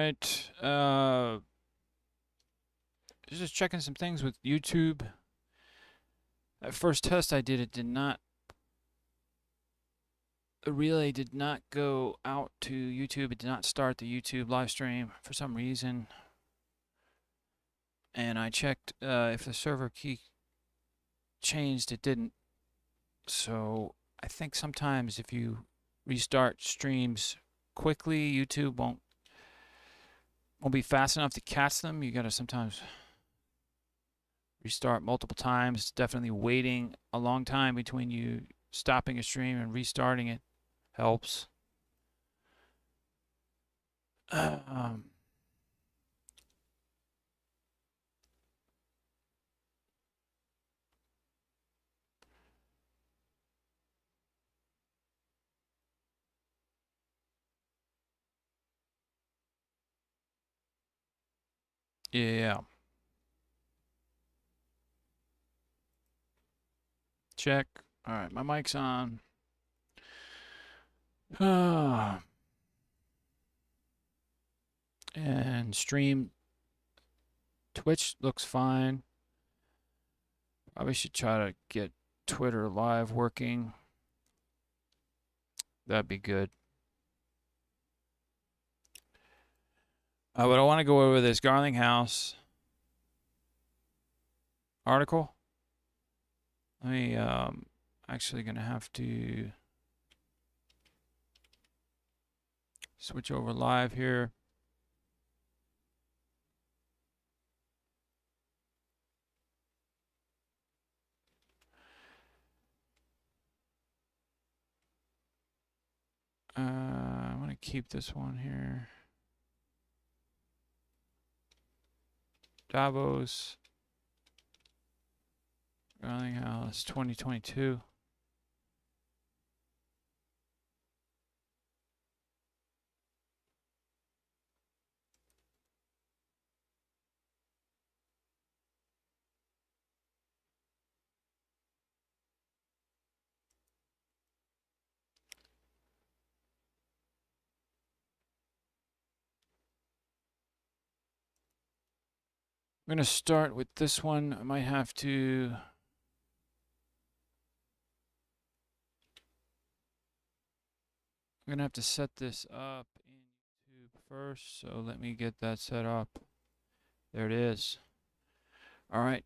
right. Just checking some things with YouTube. That first test I did, the relay did not go out to YouTube. It did not start the YouTube live stream for some reason. And I checked if the server key changed, it didn't. So I think sometimes if you restart streams quickly, YouTube won't be fast enough to catch them. You gotta sometimes restart multiple times. Definitely waiting a long time between you stopping a stream and restarting it helps. Yeah. Check. All right, my mic's on. And stream Twitch looks fine. Probably should try to get Twitter live working. That'd be good. But I want to go over this Garlinghouse article. Let me actually gonna have to switch over live here. I want to keep this one here. Davos, Garlinghouse 2022. I'm going to start with this one. I might have to I'm going to have to set this up in YouTube first, so let me get that set up. There it is. All right.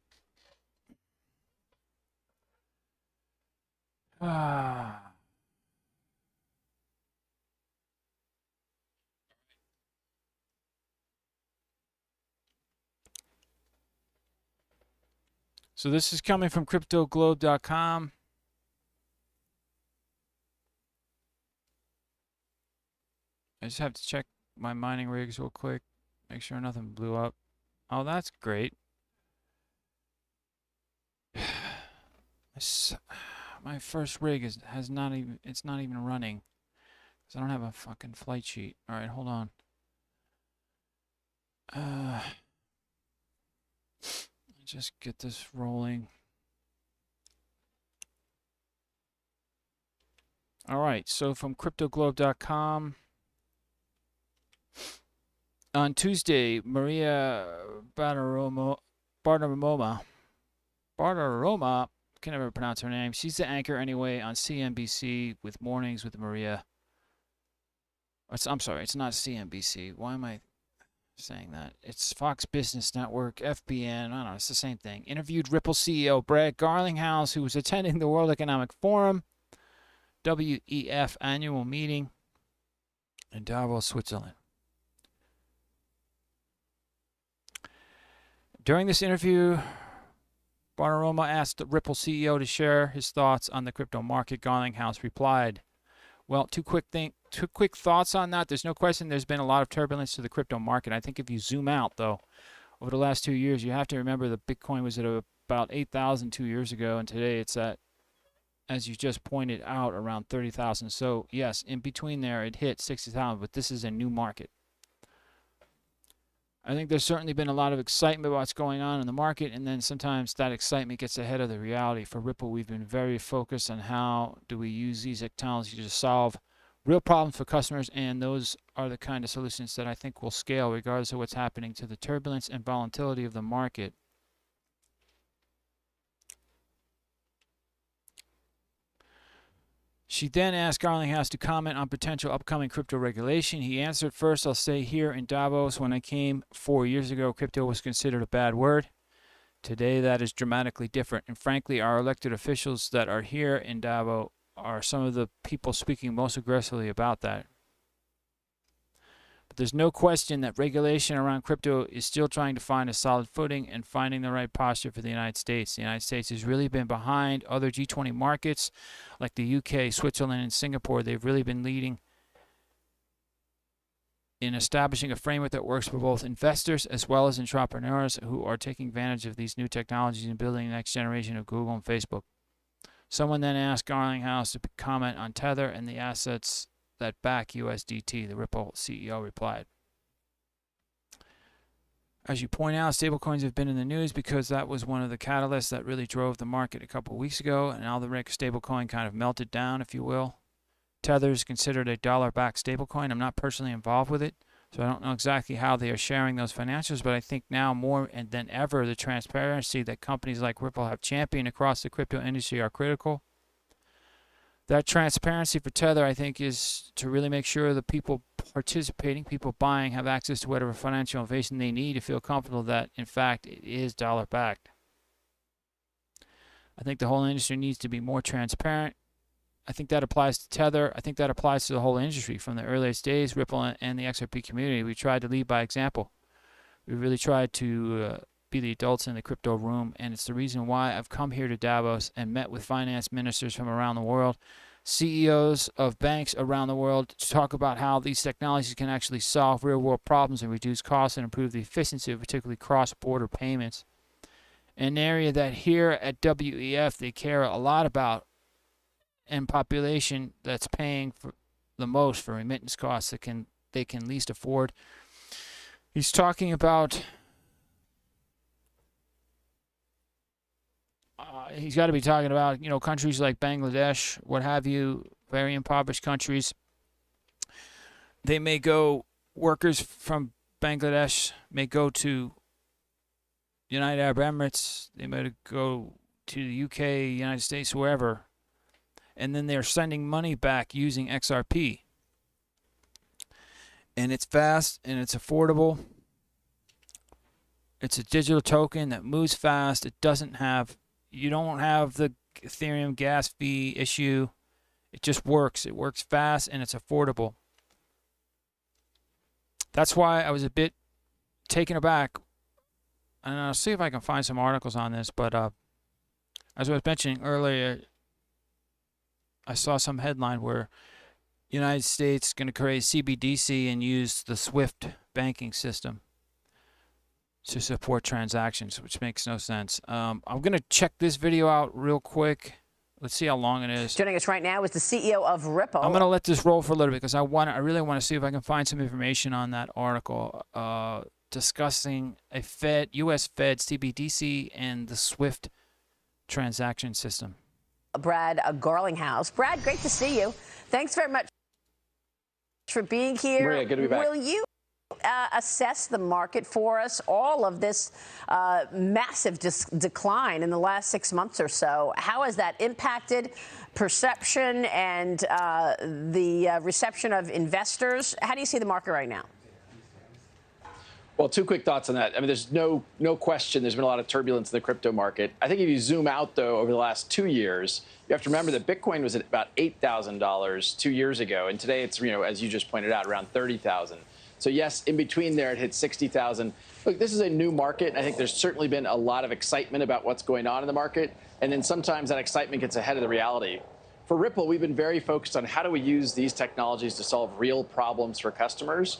So this is coming from cryptoglobe.com. I just have to check my mining rigs real quick, make sure nothing blew up. Oh, that's great. My first rig it's not even running because I don't have a fucking flight sheet. All right, hold on. Just get this rolling. All right, so from cryptoglobe.com. On Tuesday, Maria Bartiromo, can never pronounce her name. She's the anchor anyway on CNBC with Mornings with Maria. I'm sorry, it's not CNBC. Why am I saying that? It's Fox Business Network, FBN. I don't know, it's the same thing. Interviewed Ripple CEO Brad Garlinghouse, who was attending the World Economic Forum, WEF annual meeting in Davos, Switzerland. During this interview, Bartiromo asked the Ripple CEO to share his thoughts on the crypto market. Garlinghouse replied, well, two quick thoughts on that. There's no question there's been a lot of turbulence to the crypto market. I think if you zoom out, though, over the last 2 years, you have to remember that Bitcoin was at about 8,000 2 years ago, and today it's at, as you just pointed out, around 30,000. So, yes, in between there, it hit 60,000, but this is a new market. I think there's certainly been a lot of excitement about what's going on in the market, and then sometimes that excitement gets ahead of the reality. For Ripple, we've been very focused on how do we use these technologies to solve real problems for customers, and those are the kind of solutions that I think will scale regardless of what's happening to the turbulence and volatility of the market. She then asked Garlinghouse to comment on potential upcoming crypto regulation. He answered, first, I'll say here in Davos, when I came 4 years ago, crypto was considered a bad word. Today, that is dramatically different. And frankly, our elected officials that are here in Davos are some of the people speaking most aggressively about that. But there's no question that regulation around crypto is still trying to find a solid footing and finding the right posture for the United States. The United States has really been behind other G20 markets like the UK, Switzerland, and Singapore. They've really been leading in establishing a framework that works for both investors as well as entrepreneurs who are taking advantage of these new technologies and building the next generation of Google and Facebook. Someone then asked Garlinghouse to comment on Tether and the assets that back USDT. The Ripple CEO replied, as you point out, stablecoins have been in the news because that was one of the catalysts that really drove the market a couple of weeks ago, and now the stablecoin kind of melted down, if you will. Tether is considered a dollar-backed stablecoin. I'm not personally involved with it, so I don't know exactly how they are sharing those financials, but I think now more than ever, the transparency that companies like Ripple have championed across the crypto industry are critical. That transparency for Tether, I think, is to really make sure the people participating, people buying, have access to whatever financial information they need to feel comfortable that, in fact, it is dollar-backed. I think the whole industry needs to be more transparent. I think that applies to Tether. I think that applies to the whole industry. From the earliest days, Ripple and the XRP community, we tried to lead by example. We really tried to be the adults in the crypto room, and it's the reason why I've come here to Davos and met with finance ministers from around the world, CEOs of banks around the world, to talk about how these technologies can actually solve real-world problems and reduce costs and improve the efficiency of particularly cross-border payments. An area that here at WEF they care a lot about, and population that's paying for the most for remittance costs that they can least afford. He's talking about he's got to be talking about, you know, countries like Bangladesh, what have you, very impoverished countries. They may go, workers from Bangladesh may go to United Arab Emirates, they may go to the UK, United States, wherever, and then they're sending money back using XRP. And it's fast and it's affordable. It's a digital token that moves fast. It doesn't have, you don't have the Ethereum gas fee issue. It just works. It works fast and it's affordable. That's why I was a bit taken aback. And I'll see if I can find some articles on this. But as I was mentioning earlier, I saw some headline where United States is going to create CBDC and use the SWIFT banking system to support transactions, which makes no sense. I'm going to check this video out real quick. Let's see how long it is. Joining us right now is the CEO of Ripple. I'm going to let this roll for a little bit because I really want to see if I can find some information on that article discussing a U.S. Fed CBDC and the SWIFT transaction system. Brad Garlinghouse. Brad, great to see you. Thanks very much for being here. Maria, good to be back. Will you assess the market for us? All of this massive decline in the last 6 months or so. How has that impacted perception and the reception of investors? How do you see the market right now? Well, two quick thoughts on that. I mean, there's no question there's been a lot of turbulence in the crypto market. I think if you zoom out, though, over the last 2 years, you have to remember that Bitcoin was at about $8,000 2 years ago. And today it's, as you just pointed out, around 30,000. So, yes, in between there, it hit 60,000. Look, this is a new market. I think there's certainly been a lot of excitement about what's going on in the market. And then sometimes that excitement gets ahead of the reality. For Ripple, we've been very focused on how do we use these technologies to solve real problems for customers.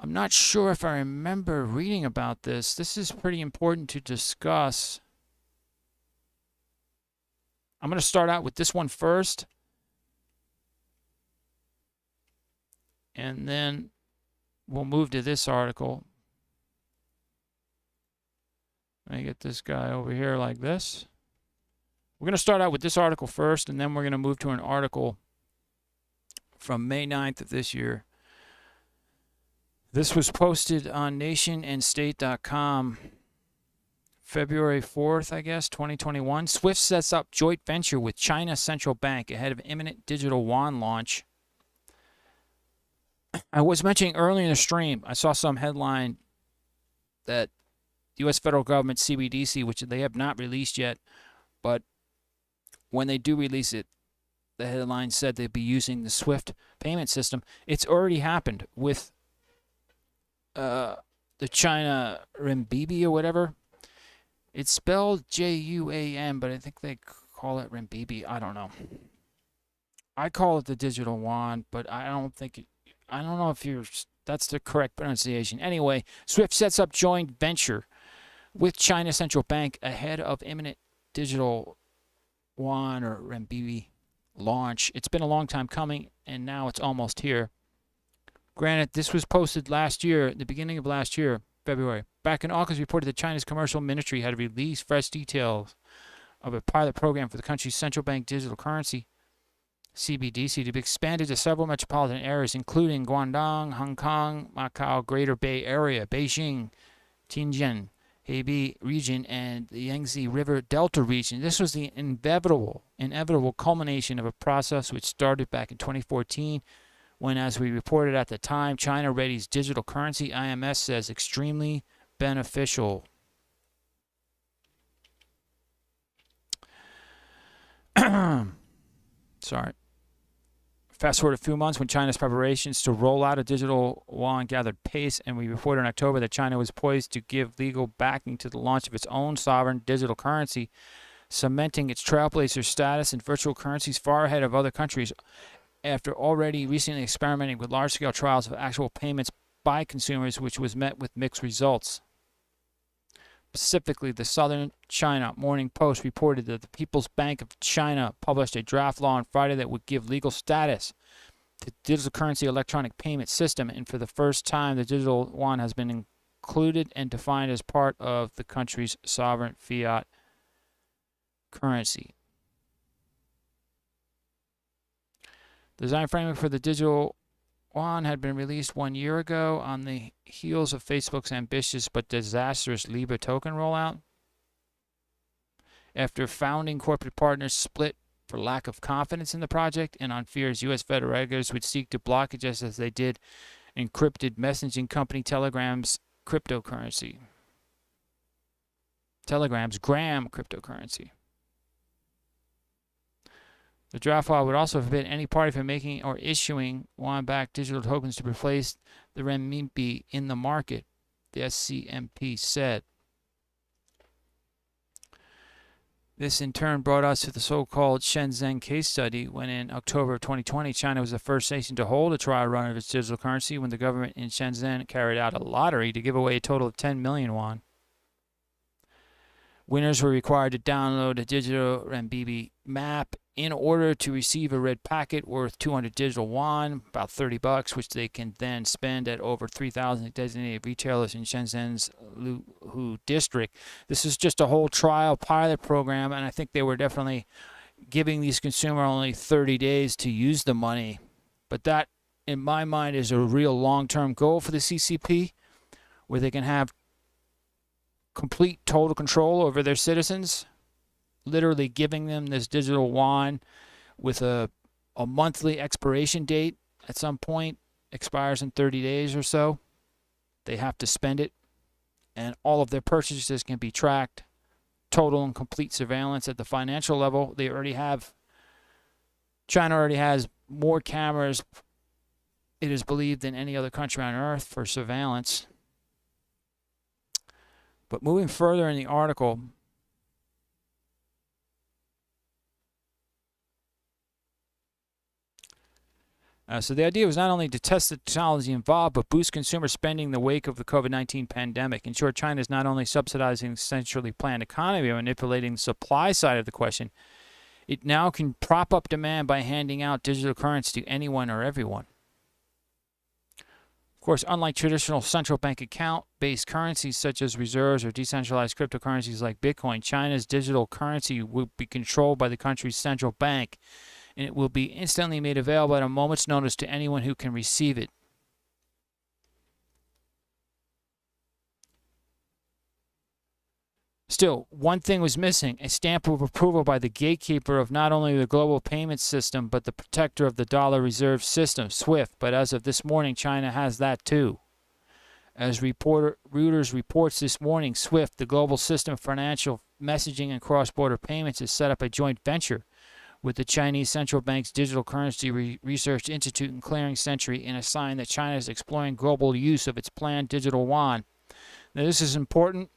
I'm not sure if I remember reading about this. This is pretty important to discuss. I'm going to start out with this one first. And then we'll move to this article. Let me get this guy over here like this. We're going to start out with this article first, and then we're going to move to an article from May 9th of this year. This was posted on nationandstate.com February 4th, I guess, 2021. SWIFT sets up joint venture with China Central Bank ahead of imminent digital yuan launch. I was mentioning earlier in the stream, I saw some headline that the U.S. federal government, CBDC, which they have not released yet, but when they do release it, the headline said they'd be using the SWIFT payment system. It's already happened with the China renminbi or whatever. It's spelled Juan, but I think they call it renminbi. I don't know. I call it the digital yuan, but I don't know if that's the correct pronunciation. Anyway, SWIFT sets up joint venture with China Central Bank ahead of imminent digital yuan or renminbi launch. It's been a long time coming, and now it's almost here. Granted, this was posted last year, the beginning of last year, February. Back in August, reported that China's commercial ministry had released fresh details of a pilot program for the country's central bank digital currency, CBDC, to be expanded to several metropolitan areas, including Guangdong, Hong Kong, Macau, Greater Bay Area, Beijing, Tianjin, Hebei region, and the Yangtze River Delta region. This was the inevitable culmination of a process which started back in 2014 when, as we reported at the time, China readies digital currency, IMS says extremely beneficial. Sorry. Fast forward a few months when China's preparations to roll out a digital yuan gathered pace, and we reported in October that China was poised to give legal backing to the launch of its own sovereign digital currency, cementing its trailblazer status in virtual currencies far ahead of other countries after already recently experimenting with large-scale trials of actual payments by consumers, which was met with mixed results. Specifically, the Southern China Morning Post reported that the People's Bank of China published a draft law on Friday that would give legal status to the digital currency electronic payment system, and for the first time, the digital yuan has been included and defined as part of the country's sovereign fiat currency. The design framework for the digital yuan had been released 1 year ago on the heels of Facebook's ambitious but disastrous Libra token rollout. After founding corporate partners split for lack of confidence in the project and on fears U.S. federal regulators would seek to block it just as they did encrypted messaging company Telegram's cryptocurrency. Telegram's Gram cryptocurrency. The draft law would also forbid any party from making or issuing yuan-backed digital tokens to replace the renminbi in the market, the SCMP said. This in turn brought us to the so-called Shenzhen case study when in October of 2020, China was the first nation to hold a trial run of its digital currency when the government in Shenzhen carried out a lottery to give away a total of 10 million yuan. Winners were required to download a digital renminbi map in order to receive a red packet worth 200 digital yuan, about $30, which they can then spend at over 3,000 designated retailers in Shenzhen's Luhu district. This is just a whole trial pilot program, and I think they were definitely giving these consumers only 30 days to use the money. But that, in my mind, is a real long-term goal for the CCP, where they can have complete total control over their citizens, literally giving them this digital yuan with a monthly expiration date at some point, expires in 30 days or so. They have to spend it, and all of their purchases can be tracked. Total and complete surveillance at the financial level. China already has more cameras, it is believed, than any other country on earth for surveillance. But moving further in the article, So the idea was not only to test the technology involved, but boost consumer spending in the wake of the COVID-19 pandemic. In short, China is not only subsidizing the centrally planned economy or manipulating the supply side of the question, it now can prop up demand by handing out digital currency to anyone or everyone. Of course, unlike traditional central bank account-based currencies such as reserves or decentralized cryptocurrencies like Bitcoin, China's digital currency will be controlled by the country's central bank, and it will be instantly made available at a moment's notice to anyone who can receive it. Still, one thing was missing, a stamp of approval by the gatekeeper of not only the global payment system, but the protector of the dollar reserve system, SWIFT. But as of this morning, China has that too. As Reuters reports this morning, SWIFT, the global system of financial messaging and cross-border payments, has set up a joint venture with the Chinese Central Bank's Digital Currency Research Institute and Clearing Century in a sign that China is exploring global use of its planned digital yuan. Now, this is important.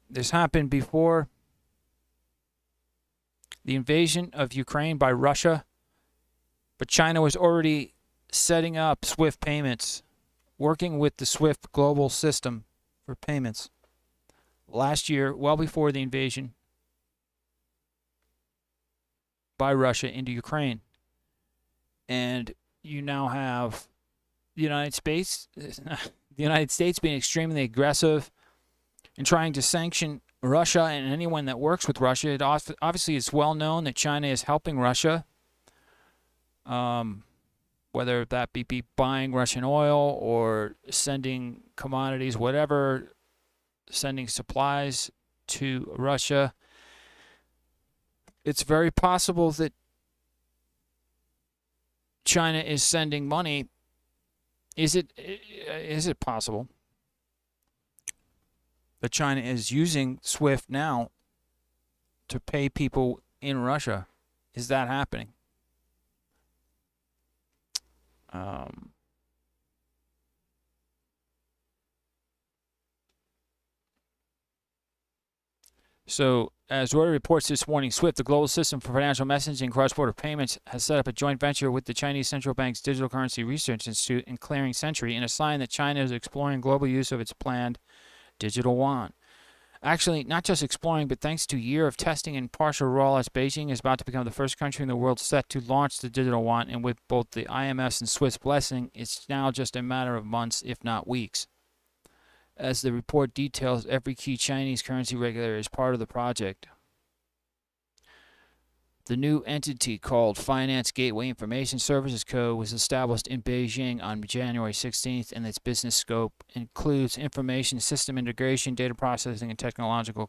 This happened before the invasion of Ukraine by Russia, but China was already setting up SWIFT payments, working with the SWIFT global system for payments last year, well before the invasion by Russia into Ukraine. And you now have the United States being extremely aggressive in trying to sanction Russia and anyone that works with Russia. It obviously it's well known that China is helping Russia, whether that be buying Russian oil or sending commodities, whatever, sending supplies to Russia. It's very possible that China is sending money. Is it possible that China is using SWIFT now to pay people in Russia? Is that happening? So, as Reuters reports this morning, SWIFT, the global system for financial messaging and cross-border payments, has set up a joint venture with the Chinese Central Bank's Digital Currency Research Institute and Clearing Century in a sign that China is exploring global use of its planned digital yuan. Actually, not just exploring, but thanks to a year of testing and partial rollouts, Beijing is about to become the first country in the world set to launch the digital yuan, and with both the IMF's and SWIFT's blessing, it's now just a matter of months, if not weeks. As the report details, every key Chinese currency regulator is part of the project. The new entity, called Finance Gateway Information Services Co., was established in Beijing on January 16th, and its business scope includes information system integration, data processing, and technological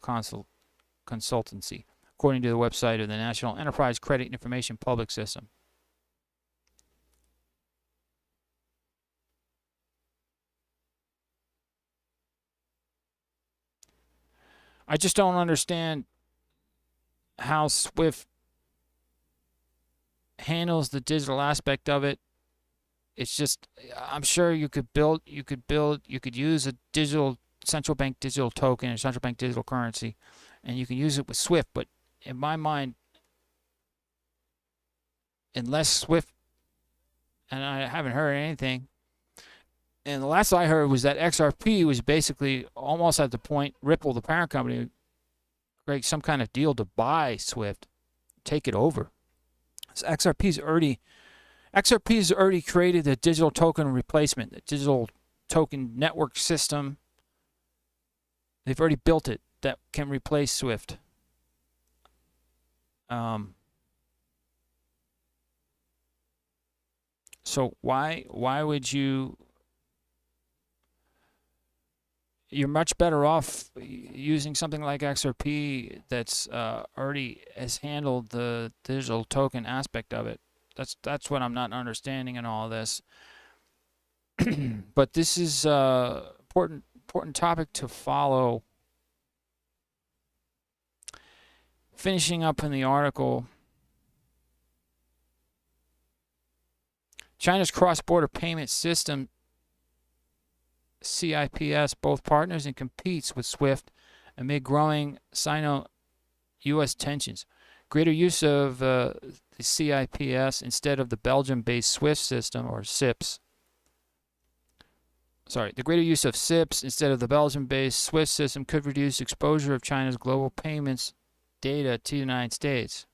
consultancy, according to the website of the National Enterprise Credit Information Public System. I just don't understand how SWIFT handles the digital aspect of it. It's just, I'm sure you could use a digital central bank digital token or central bank digital currency, and you can use it with SWIFT. But in my mind, unless SWIFT, and I haven't heard anything, and the last I heard was that XRP was basically almost at the point Ripple, the parent company, create some kind of deal to buy SWIFT, take it over. So XRP's already created the digital token replacement, the digital token network system. They've already built it that can replace SWIFT. So why would you? You're much better off using something like XRP that's already has handled the digital token aspect of it. That's what I'm not understanding in all of this. But this is important topic to follow. Finishing up in the article, China's cross-border payment system, CIPS, both partners and competes with SWIFT amid growing Sino-U.S. tensions. Greater use of the CIPS instead of the Belgium-based SWIFT system, or SIPS. The greater use of SIPS instead of the Belgium-based SWIFT system could reduce exposure of China's global payments data to the United States.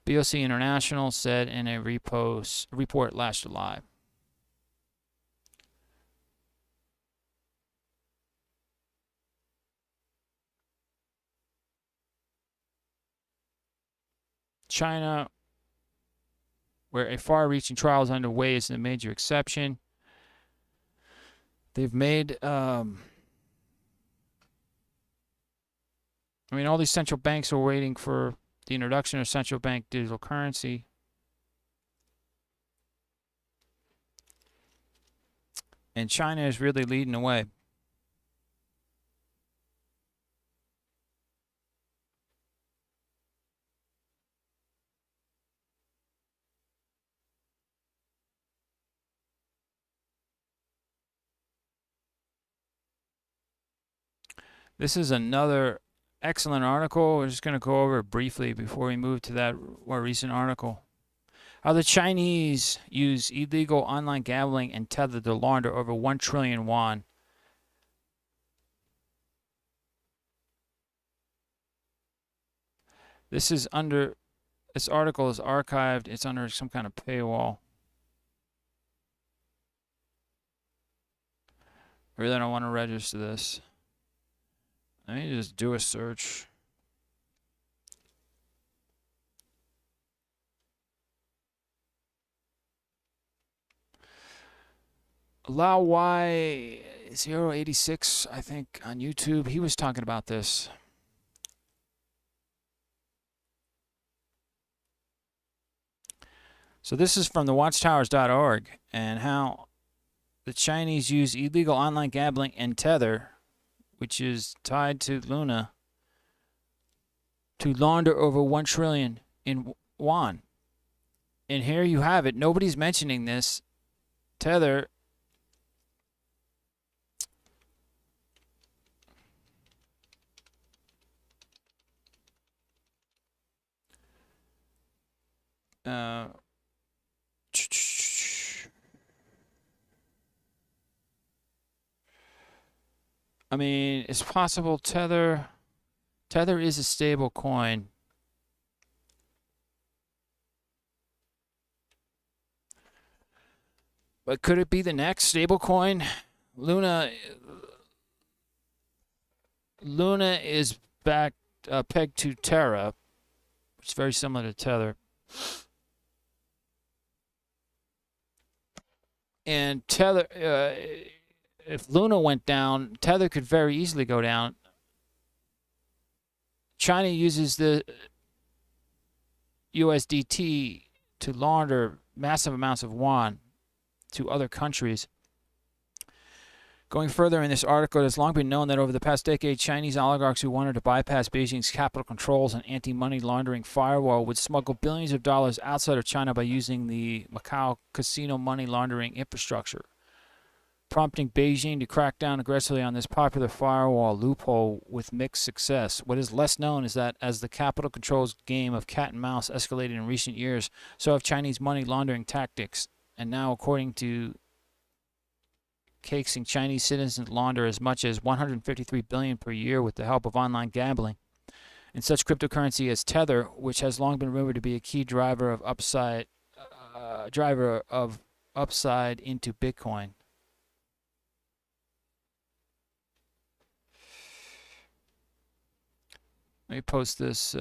BOC International said in a report last July. China, where a far-reaching trial is underway, is a major exception. They've made, all these central banks are waiting for the introduction of central bank digital currency. And China is really leading the way. This is another excellent article. We're just going to go over it briefly before we move to that more recent article. How the Chinese use illegal online gambling and tether to launder over 1 trillion yuan. This article is archived. It's under some kind of paywall. I really don't want to register this. Let me just do a search. Lao Y086, I think, on YouTube, he was talking about this. So this is from the watchtowers.org, and how the Chinese use illegal online gambling and tether, which is tied to Luna, to launder over 1 trillion in yuan. And here you have it. Nobody's mentioning this. Tether it's possible Tether is a stable coin. But could it be the next stable coin? Luna is pegged to Terra, which is very similar to Tether. And Tether, if Luna went down, Tether could very easily go down. China uses the USDT to launder massive amounts of yuan to other countries. Going further in this article, it has long been known that over the past decade, Chinese oligarchs who wanted to bypass Beijing's capital controls and anti-money laundering firewall would smuggle billions of dollars outside of China by using the Macau casino money laundering infrastructure, prompting Beijing to crack down aggressively on this popular firewall loophole with mixed success. What is less known is that as the capital controls game of cat and mouse escalated in recent years, so have Chinese money laundering tactics. And now, according to casing, Chinese citizens launder as much as $153 billion per year with the help of online gambling and such cryptocurrency as Tether, which has long been rumored to be a key driver of upside into Bitcoin. Let me post this.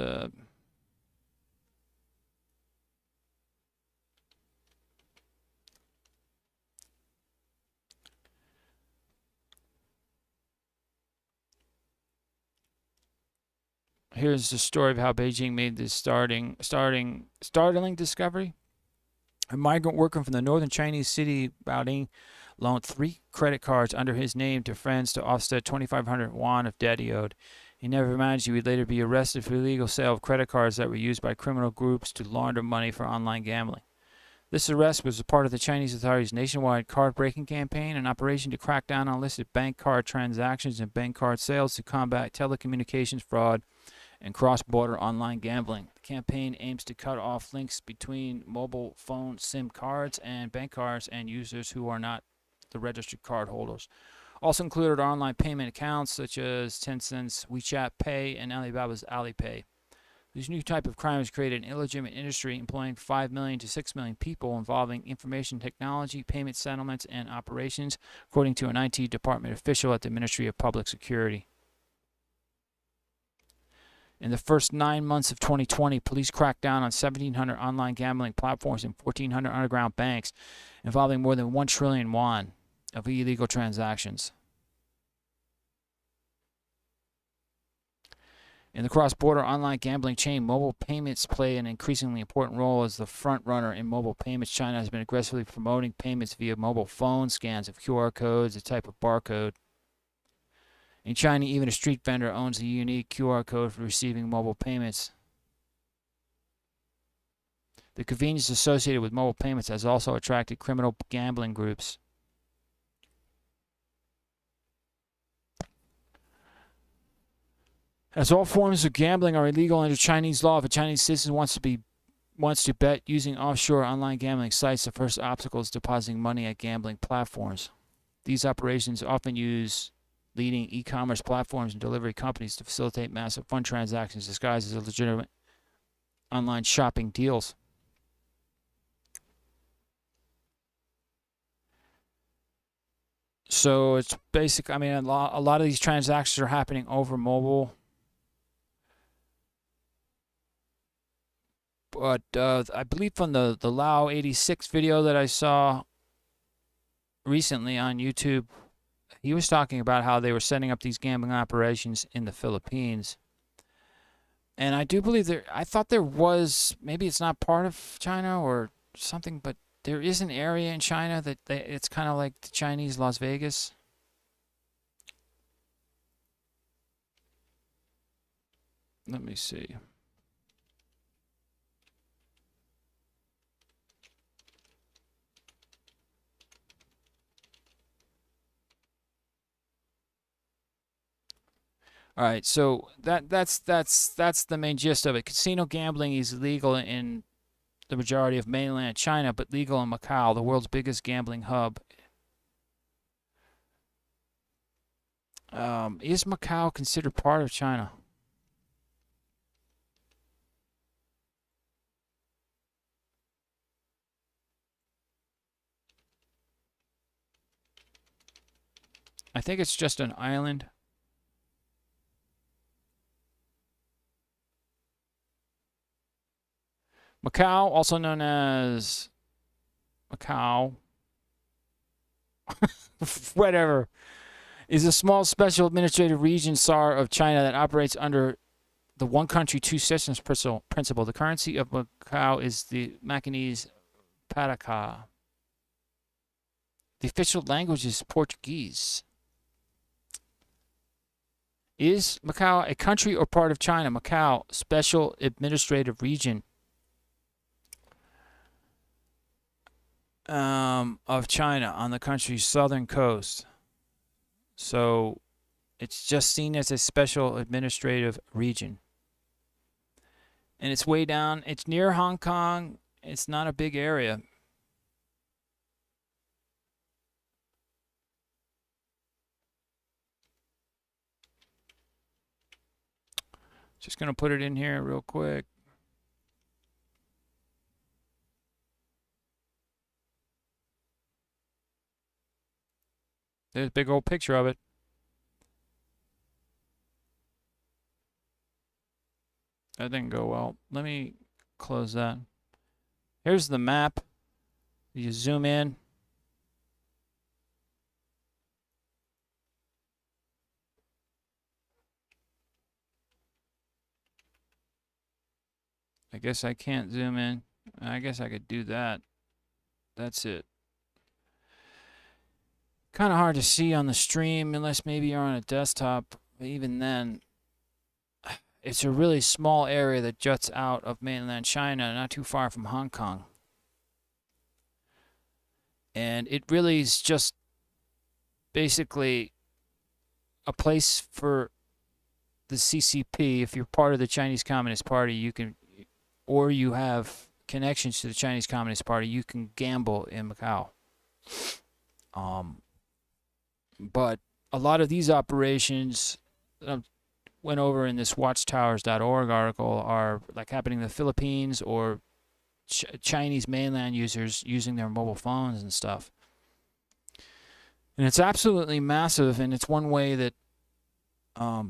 Here's the story of how Beijing made this startling discovery. A migrant worker from the northern Chinese city Baoding loaned 3 credit cards under his name to friends to offset 2,500 yuan of debt he owed. He never imagined he would later be arrested for illegal sale of credit cards that were used by criminal groups to launder money for online gambling. This arrest was a part of the Chinese authorities' nationwide card-breaking campaign, an operation to crack down on illicit bank card transactions and bank card sales to combat telecommunications fraud and cross-border online gambling. The campaign aims to cut off links between mobile phone SIM cards and bank cards and users who are not the registered card holders. Also included are online payment accounts such as Tencent's WeChat Pay and Alibaba's Alipay. This new type of crime has created an illegitimate industry employing 5 million to 6 million people involving information technology, payment settlements, and operations, according to an IT department official at the Ministry of Public Security. In the first 9 months of 2020, police cracked down on 1,700 online gambling platforms and 1,400 underground banks, involving more than 1 trillion yuan of illegal transactions. In the cross-border online gambling chain, mobile payments play an increasingly important role as the front runner in mobile payments. China has been aggressively promoting payments via mobile phone scans of QR codes, a type of barcode. In China, even a street vendor owns a unique QR code for receiving mobile payments. The convenience associated with mobile payments has also attracted criminal gambling groups. As all forms of gambling are illegal under Chinese law, if a Chinese citizen wants to bet using offshore online gambling sites, the first obstacle is depositing money at gambling platforms. These operations often use leading e-commerce platforms and delivery companies to facilitate massive fund transactions disguised as legitimate online shopping deals. So it's basic. I mean, a lot of these transactions are happening over mobile. But I believe from the Lao 86 video that I saw recently on YouTube, he was talking about how they were setting up these gambling operations in the Philippines. And I do believe I thought there was, maybe it's not part of China or something, but there is an area in China that it's kind of like the Chinese Las Vegas. Let me see. All right, so that's the main gist of it. Casino gambling is illegal in the majority of mainland China, but legal in Macau, the world's biggest gambling hub. Is Macau considered part of China? I think it's just an island. Macau, also known as Macau, whatever, is a small special administrative region SAR of China that operates under the one country, two systems principle. The currency of Macau is the Macanese Pataca. The official language is Portuguese. Is Macau a country or part of China? Macau, special administrative region of China on the country's southern coast. So it's just seen as a special administrative region. And it's way down. It's near Hong Kong. It's not a big area. Just going to put it in here real quick. There's a big old picture of it. That didn't go well. Let me close that. Here's the map. You zoom in. I guess I can't zoom in. I guess I could do that. That's it. Kind of hard to see on the stream unless maybe you're on a desktop. But even then, it's a really small area that juts out of mainland China, not too far from Hong Kong. And it really is just basically a place for the CCP, if you're part of the Chinese Communist Party, you can, or you have connections to the Chinese Communist Party, you can gamble in Macau. But a lot of these operations went over in this watchtowers.org article are like happening in the Philippines or Chinese mainland users using their mobile phones and stuff. And it's absolutely massive, and it's one way that the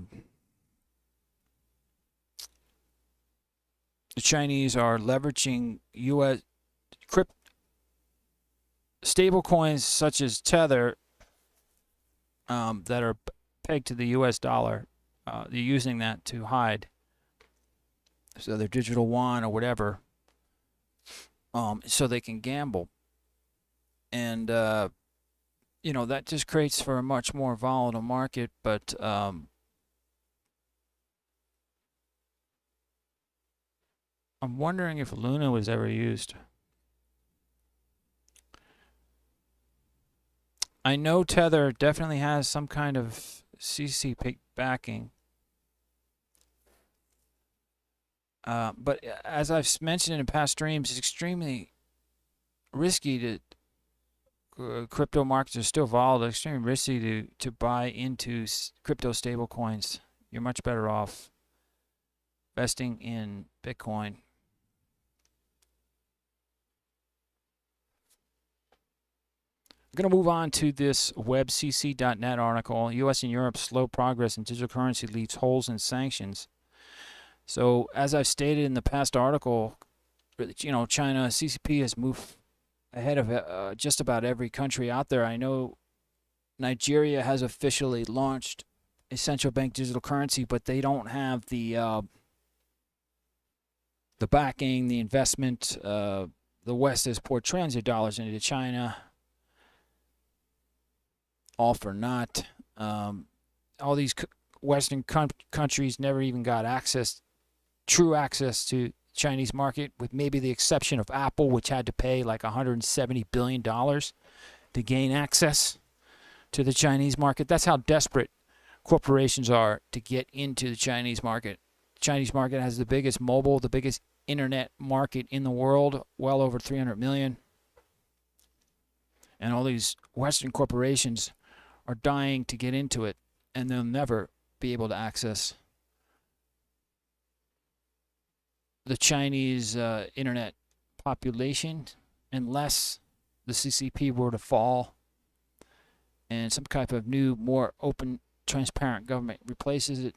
Chinese are leveraging U.S. stable coins such as Tether that are pegged to the U.S. dollar. They're using that to hide. So their digital yuan or whatever, so they can gamble. And, that just creates for a much more volatile market, but I'm wondering if Luna was ever used. I know Tether definitely has some kind of CCP backing. But as I've mentioned in past streams, it's extremely risky to crypto markets are still volatile. Extremely risky to buy into crypto stable coins. You're much better off investing in Bitcoin. I'm going to move on to this webcc.net article. U.S. and Europe's slow progress in digital currency leaves holes in sanctions. So, as I've stated in the past article, China, CCP has moved ahead of just about every country out there. I know Nigeria has officially launched a central bank digital currency, but they don't have the backing, the investment. The West has poured trillions of dollars into China. All for naught. All these Western countries never even got true access to Chinese market, with maybe the exception of Apple, which had to pay like $170 billion to gain access to the Chinese market. That's how desperate corporations are to get into the Chinese market. The Chinese market has the biggest internet market in the world, well over 300 million. And all these Western corporations are dying to get into it, and they'll never be able to access the Chinese internet population unless the CCP were to fall and some type of new, more open, transparent government replaces it.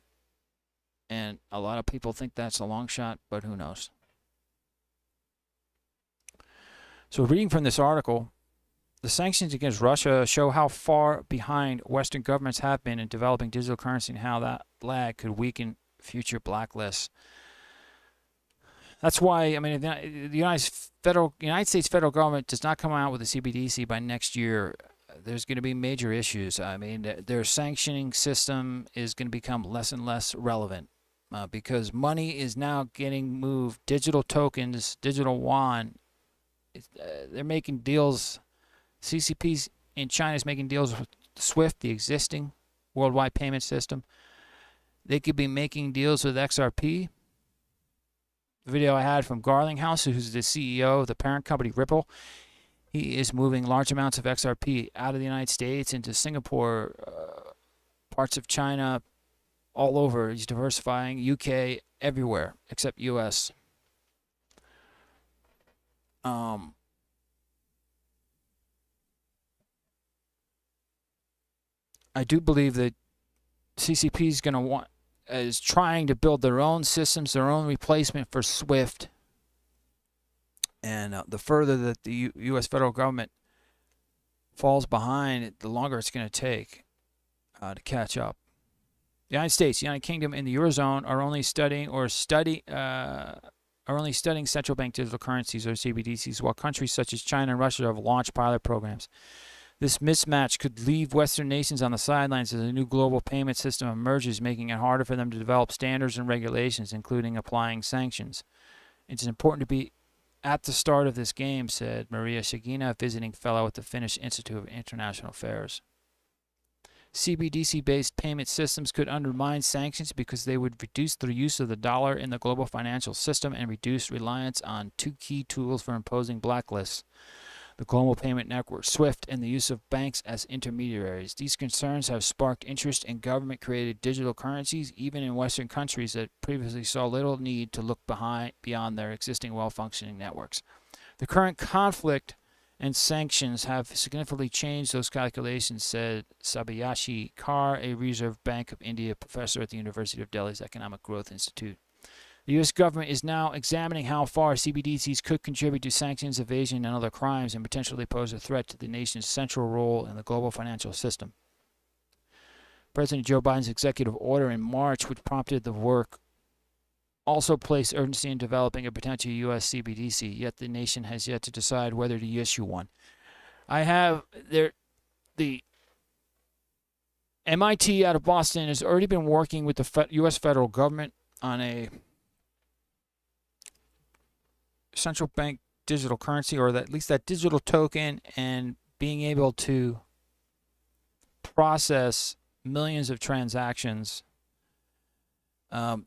And a lot of people think that's a long shot, but who knows? So reading from this article, the sanctions against Russia show how far behind Western governments have been in developing digital currency and how that lag could weaken future blacklists. That's why, I mean, if the United States federal government does not come out with a CBDC by next year, there's going to be major issues. I mean, their sanctioning system is going to become less and less relevant because money is now getting moved. Digital tokens, digital yuan, they're making deals. CCP's in China is making deals with SWIFT, the existing worldwide payment system. They could be making deals with XRP. The video I had from Garlinghouse, who's the CEO of the parent company Ripple, he is moving large amounts of XRP out of the United States into Singapore, parts of China, all over. He's diversifying, UK, everywhere except US. I do believe that CCP is going to is trying to build their own systems, their own replacement for SWIFT. And the further that the U.S. federal government falls behind, the longer it's going to take to catch up. The United States, the United Kingdom, and the Eurozone are only studying central bank digital currencies or CBDCs, while countries such as China and Russia have launched pilot programs. This mismatch could leave Western nations on the sidelines as a new global payment system emerges, making it harder for them to develop standards and regulations, including applying sanctions. It's important to be at the start of this game, said Maria Shagina, visiting fellow at the Finnish Institute of International Affairs. CBDC-based payment systems could undermine sanctions because they would reduce the use of the dollar in the global financial system and reduce reliance on two key tools for imposing blacklists: the global payment network SWIFT and the use of banks as intermediaries. These concerns have sparked interest in government-created digital currencies, even in Western countries that previously saw little need to look beyond their existing well-functioning networks. The current conflict and sanctions have significantly changed those calculations, said Sabyasachi Kar, a Reserve Bank of India professor at the University of Delhi's Economic Growth Institute. The U.S. government is now examining how far CBDCs could contribute to sanctions, evasion, and other crimes, and potentially pose a threat to the nation's central role in the global financial system. President Joe Biden's executive order in March, which prompted the work, also placed urgency in developing a potential U.S. CBDC, yet the nation has yet to decide whether to issue one. The MIT out of Boston has already been working with the U.S. federal government on a central bank digital currency, or at least that digital token, and being able to process millions of transactions.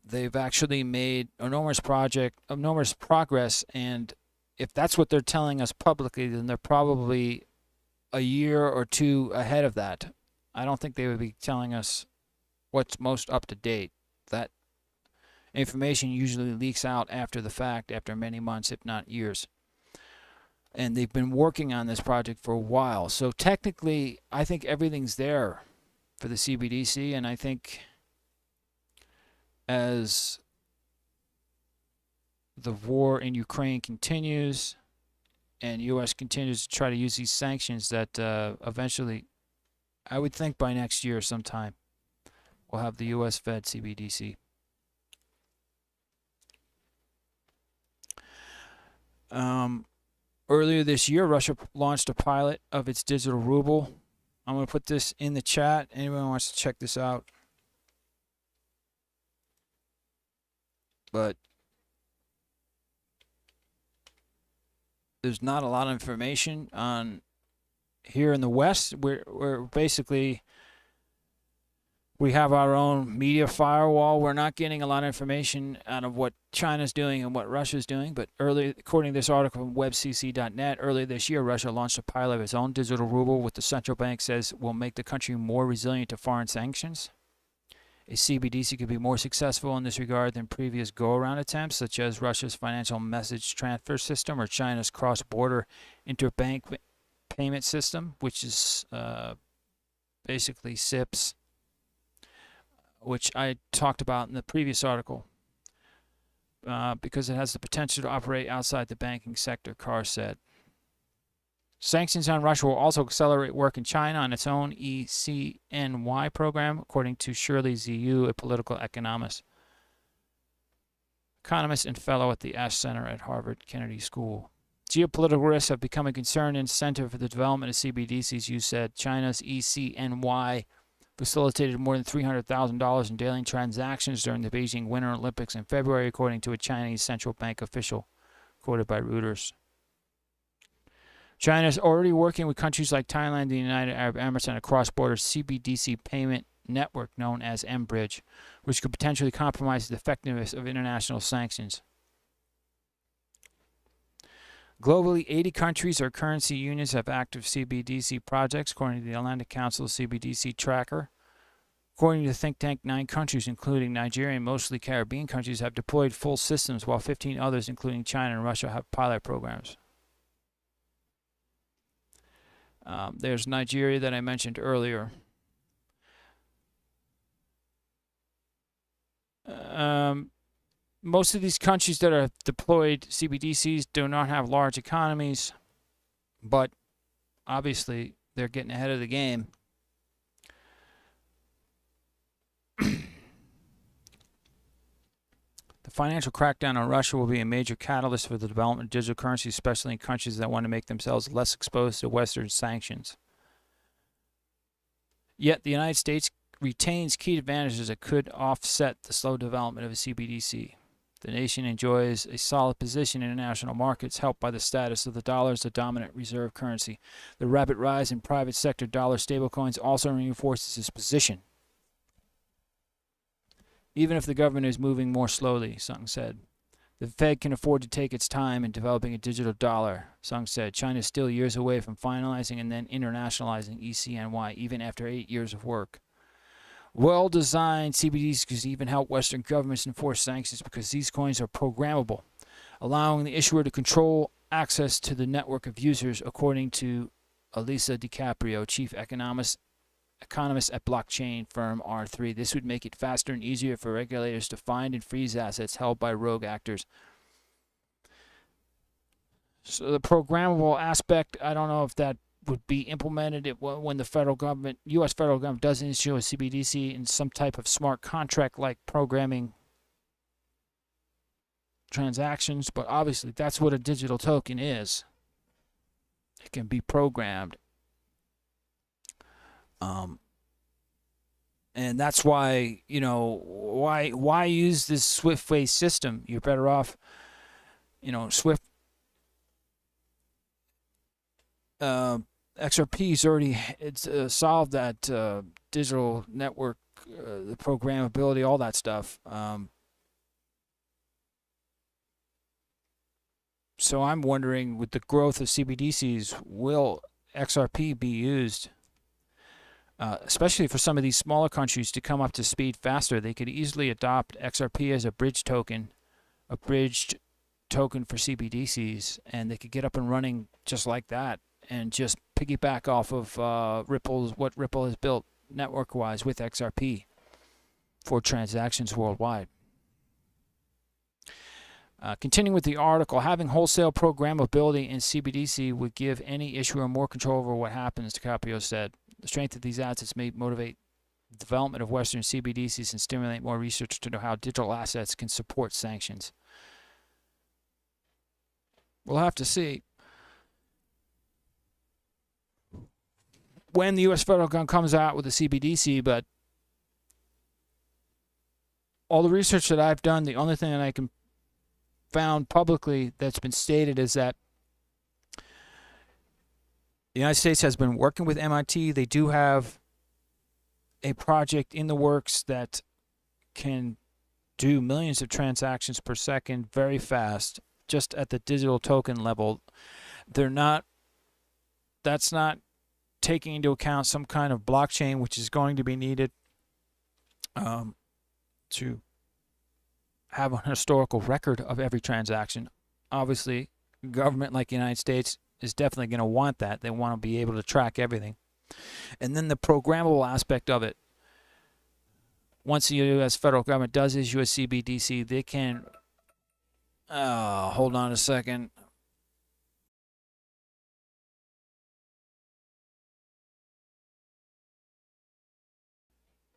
They've actually made enormous progress, and if that's what they're telling us publicly, then they're probably a year or two ahead of that. I don't think they would be telling us what's most up to date. That information usually leaks out after the fact, after many months, if not years. And they've been working on this project for a while. So technically, I think everything's there for the CBDC, and I think as the war in Ukraine continues and U.S. continues to try to use these sanctions, that eventually, I would think by next year sometime, we'll have the U.S. Fed CBDC. Earlier this year, Russia launched a pilot of its digital ruble. I'm going to put this in the chat. Anyone wants to check this out? But there's not a lot of information on here in the West. We're basically, we have our own media firewall. We're not getting a lot of information out of what China's doing and what Russia's doing. But early, according to this article from webcc.net, earlier this year, Russia launched a pilot of its own digital ruble, which the central bank says will make the country more resilient to foreign sanctions. A CBDC could be more successful in this regard than previous go-around attempts, such as Russia's financial message transfer system or China's cross-border interbank payment system, which is basically SIPS, which I talked about in the previous article, because it has the potential to operate outside the banking sector, Carr said. Sanctions on Russia will also accelerate work in China on its own ECNY program, according to Shirley Zhu, a political economist and fellow at the Ash Center at Harvard Kennedy School. Geopolitical risks have become a concern and incentive for the development of CBDCs, you said. China's ECNY facilitated more than $300,000 in daily transactions during the Beijing Winter Olympics in February, according to a Chinese central bank official, quoted by Reuters. China is already working with countries like Thailand and the United Arab Emirates on a cross-border CBDC payment network known as mBridge, which could potentially compromise the effectiveness of international sanctions. Globally, 80 countries or currency unions have active CBDC projects, according to the Atlantic Council CBDC Tracker. According to the think tank, 9 countries, including Nigeria and mostly Caribbean countries, have deployed full systems, while 15 others, including China and Russia, have pilot programs. There's Nigeria that I mentioned earlier. Most of these countries that have deployed CBDCs do not have large economies, but obviously they're getting ahead of the game. The financial crackdown on Russia will be a major catalyst for the development of digital currency, especially in countries that want to make themselves less exposed to Western sanctions. Yet the United States retains key advantages that could offset the slow development of a CBDC. The nation enjoys a solid position in international markets, helped by the status of the dollar as the dominant reserve currency. The rapid rise in private sector dollar stablecoins also reinforces its position, even if the government is moving more slowly, Sung said. The Fed can afford to take its time in developing a digital dollar, Sung said. China is still years away from finalizing and then internationalizing ECNY, even after 8 years of work. Well-designed CBDCs could even help Western governments enforce sanctions because these coins are programmable, allowing the issuer to control access to the network of users, according to Elisa DiCaprio, chief economist at blockchain firm R3. This would make it faster and easier for regulators to find and freeze assets held by rogue actors. So the programmable aspect, I don't know if that would be implemented when the federal government, U.S. federal government, does issue a CBDC in some type of smart contract like programming transactions, but obviously that's what a digital token is. It can be programmed. And that's why, why use this Swift-based system? You're better off, Swift. XRP's already solved that digital network, the programmability, all that stuff. So I'm wondering, with the growth of CBDCs, will XRP be used, especially for some of these smaller countries, to come up to speed faster? They could easily adopt XRP as a bridged token for CBDCs, and they could get up and running just like that, and just piggyback off of what Ripple has built network-wise with XRP for transactions worldwide. Continuing with the article, having wholesale programmability in CBDC would give any issuer more control over what happens, DiCaprio said. The strength of these assets may motivate the development of Western CBDCs and stimulate more research to know how digital assets can support sanctions. We'll have to see when the U.S. federal government comes out with a CBDC, but all the research that I've done, the only thing that I can found publicly that's been stated is that the United States has been working with MIT. They do have a project in the works that can do millions of transactions per second very fast, just at the digital token level. That's not taking into account some kind of blockchain which is going to be needed to have a historical record of every transaction. Obviously, a government like the United States is definitely going to want that. They want to be able to track everything. And then the programmable aspect of it. Once the U.S. federal government does issue a CBDC, they can... hold on a second.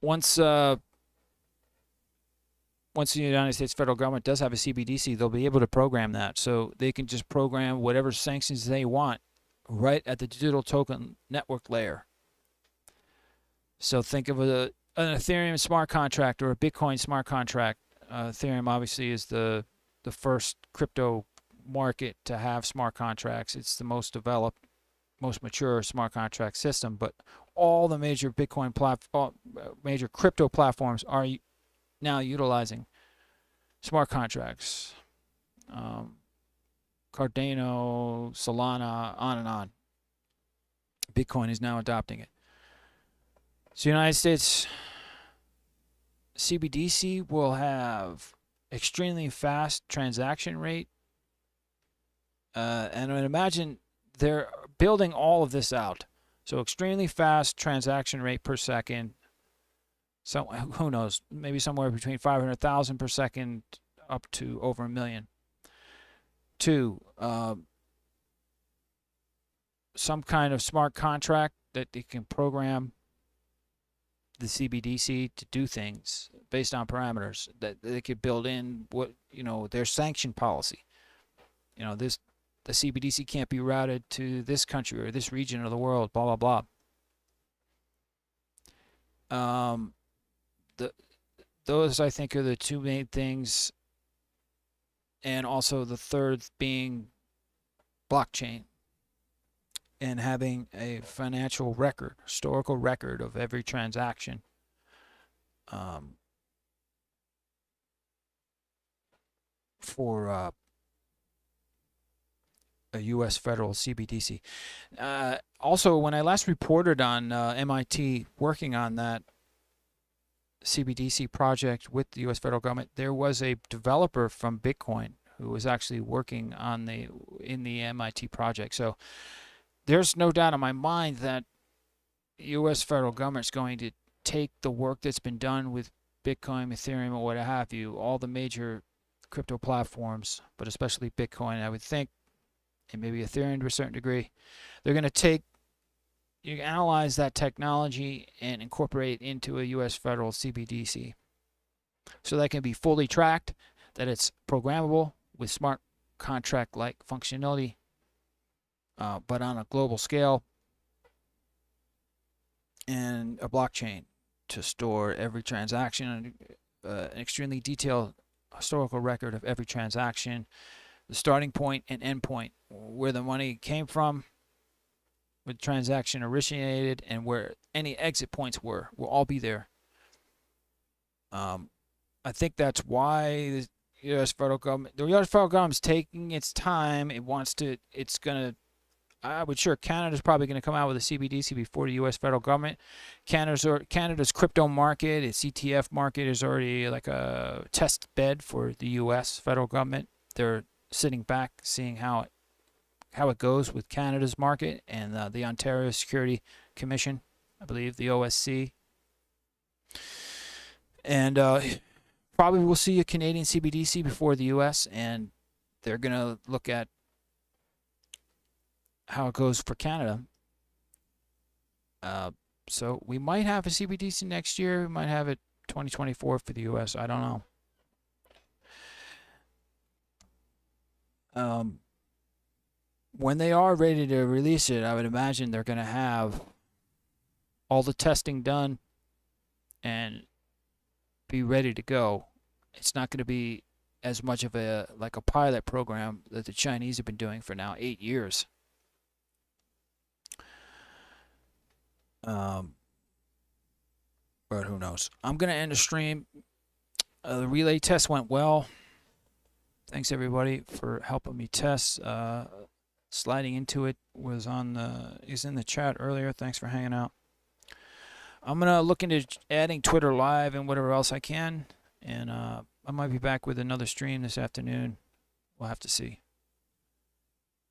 Once the United States federal government does have a CBDC, they'll be able to program that. So they can just program whatever sanctions they want right at the digital token network layer. So think of an Ethereum smart contract or a Bitcoin smart contract. Ethereum obviously is the first crypto market to have smart contracts. It's the most developed, most mature smart contract system. But all the major major crypto platforms are now utilizing smart contracts. Cardano, Solana, on and on. Bitcoin is now adopting it. So United States CBDC will have extremely fast transaction rate. And imagine they're building all of this out. So extremely fast transaction rate per second. So who knows? Maybe somewhere between 500,000 per second up to over 1 million. 2, some kind of smart contract that they can program the CBDC to do things based on parameters that they could build in their sanction policy. The CBDC can't be routed to this country or this region of the world, blah, blah, blah. Those, I think, are the two main things and also the third being blockchain, and having a financial record, historical record of every transaction. For a U.S. federal CBDC. Also, when I last reported on MIT working on that CBDC project with the U.S. federal government, there was a developer from Bitcoin who was actually working on in the MIT project. So there's no doubt in my mind that U.S. federal government is going to take the work that's been done with Bitcoin, Ethereum, or what have you, all the major crypto platforms, but especially Bitcoin, I would think, and maybe Ethereum to a certain degree, they're going to analyze that technology and incorporate it into a U.S. federal CBDC. So that can be fully tracked, that it's programmable with smart contract-like functionality, but on a global scale, and a blockchain to store every transaction, an extremely detailed historical record of every transaction, the starting point and end point, where the money came from, where the transaction originated, and where any exit points will all be there. I think that's why the U.S. federal government is taking its time. I would sure Canada's probably going to come out with a CBDC before the U.S. federal government. Canada's crypto market, its ETF market, is already like a test bed for the U.S. federal government. They're sitting back, seeing how it goes with Canada's market and the Ontario Security Commission, I believe, the OSC. And probably we'll see a Canadian CBDC before the U.S., and they're going to look at how it goes for Canada. So we might have a CBDC next year. We might have it 2024 for the U.S. I don't know. When they are ready to release it, I would imagine they're going to have all the testing done and be ready to go. It's not going to be as much of a pilot program that the Chinese have been doing for now 8 years. But who knows? I'm going to end the stream. The relay test went well. Thanks everybody for helping me test. Sliding into it is in the chat earlier. Thanks for hanging out. I'm going to look into adding Twitter Live and whatever else I can. And I might be back with another stream this afternoon. We'll have to see.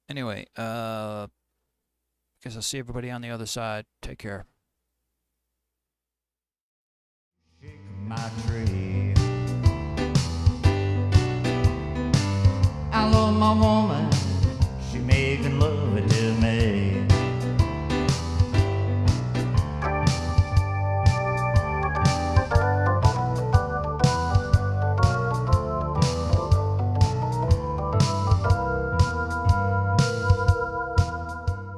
Anyway, guess I'll see everybody on the other side. Take care. Shake my tree. I love my woman.